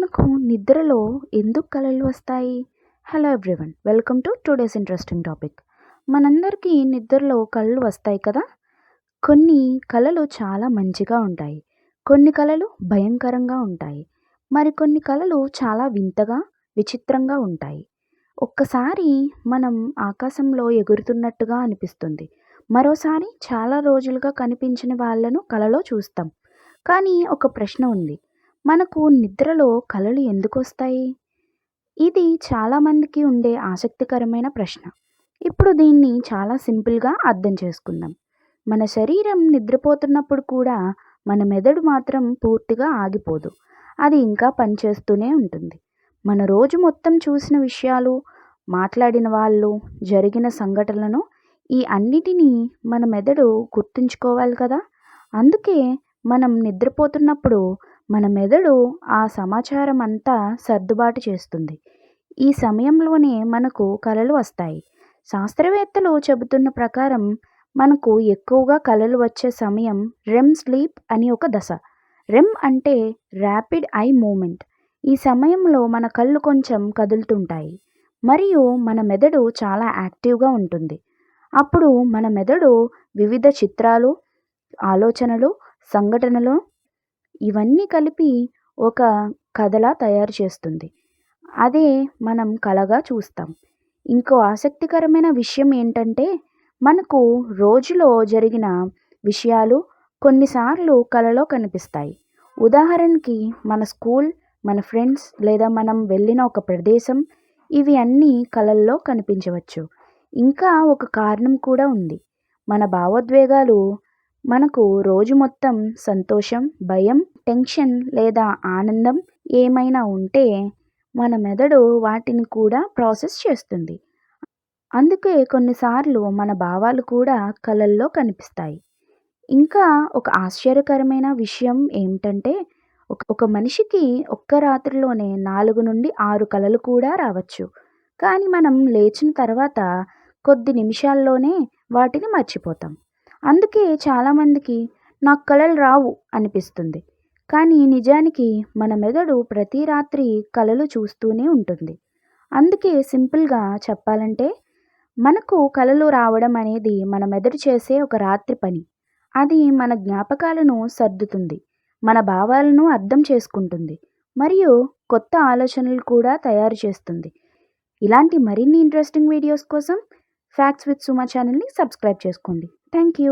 మనకు నిద్రలో ఎందుకు కలలు వస్తాయి? Hello everyone, welcome to today's interesting topic. మనందరికీ నిద్రలో కలలు వస్తాయి కదా. కొన్ని కలలు చాలా మంచిగా ఉంటాయి, కొన్ని కలలు భయంకరంగా ఉంటాయి, మరికొన్ని కలలు చాలా వింతగా విచిత్రంగా ఉంటాయి. ఒక్కసారి మనం ఆకాశంలో ఎగురుతున్నట్టుగా అనిపిస్తుంది, మరోసారి చాలా రోజులుగా కనిపించని వాళ్ళను కలలో చూస్తాం. కానీ ఒక ప్రశ్న ఉంది, మనకు నిద్రలో కలలు ఎందుకొస్తాయి? ఇది చాలామందికి ఉండే ఆసక్తికరమైన ప్రశ్న. ఇప్పుడు దీన్ని చాలా సింపుల్గా అర్థం చేసుకుందాం. మన శరీరం నిద్రపోతున్నప్పుడు కూడా మన మెదడు మాత్రం పూర్తిగా ఆగిపోదు. అది ఇంకా పనిచేస్తూనే ఉంటుంది. మన రోజు మొత్తం చూసిన విషయాలు, మాట్లాడిన వాళ్ళు, జరిగిన సంఘటనలను ఈ అన్నిటినీ మన మెదడు గుర్తుంచుకోవాలి కదా. అందుకే మనం నిద్రపోతున్నప్పుడు మన మెదడు ఆ సమాచారం అంతా సర్దుబాటు చేస్తుంది. ఈ సమయంలోనే మనకు కలలు వస్తాయి. శాస్త్రవేత్తలు చెబుతున్న ప్రకారం మనకు ఎక్కువగా కలలు వచ్చే సమయం రెమ్ స్లీప్ అని ఒక దశ. రెమ్ అంటే ర్యాపిడ్ ఐ మూమెంట్. ఈ సమయంలో మన కళ్ళు కొంచెం కదులుతుంటాయి మరియు మన మెదడు చాలా యాక్టివ్గా ఉంటుంది. అప్పుడు మన మెదడు వివిధ చిత్రాలు, ఆలోచనలు, సంఘటనలు ఇవన్నీ కలిపి ఒక కథలా తయారు చేస్తుంది. అదే మనం కలగా చూస్తాం. ఇంకో ఆసక్తికరమైన విషయం ఏంటంటే, మనకు రోజులో జరిగిన విషయాలు కొన్నిసార్లు కలలో కనిపిస్తాయి. ఉదాహరణకి మన స్కూల్, మన ఫ్రెండ్స్ లేదా మనం వెళ్ళిన ఒక ప్రదేశం, ఇవి అన్నీ కలల్లో కనిపించవచ్చు. ఇంకా ఒక కారణం కూడా ఉంది. మన భావోద్వేగాలు మనకు రోజు మొత్తం సంతోషం, భయం, టెన్షన్ లేదా ఆనందం ఏమైనా ఉంటే మన మెదడు వాటిని కూడా ప్రాసెస్ చేస్తుంది. అందుకే కొన్నిసార్లు మన భావాలు కూడా కలల్లో కనిపిస్తాయి. ఇంకా ఒక ఆశ్చర్యకరమైన విషయం ఏమిటంటే, ఒక మనిషికి ఒక్క రాత్రిలోనే 4 నుండి 6 కలలు కూడా రావచ్చు. కానీ మనం లేచిన తర్వాత కొద్ది నిమిషాల్లోనే వాటిని మర్చిపోతాం. అందుకే చాలామందికి నాకు కలలు రావు అనిపిస్తుంది. కానీ నిజానికి మన మెదడు ప్రతి రాత్రి కలలు చూస్తూనే ఉంటుంది. అందుకే సింపుల్గా చెప్పాలంటే, మనకు కలలు రావడం అనేది మన మెదడు చేసే ఒక రాత్రి పని. అది మన జ్ఞాపకాలను సర్దుతుంది, మన భావాలను అర్థం చేసుకుంటుంది మరియు కొత్త ఆలోచనలు కూడా తయారు చేస్తుంది. ఇలాంటి మరిన్ని ఇంట్రెస్టింగ్ వీడియోస్ కోసం ఫ్యాక్ట్స్ విత్ సుమా ఛానల్ని సబ్స్క్రైబ్ చేసుకోండి. Thank you.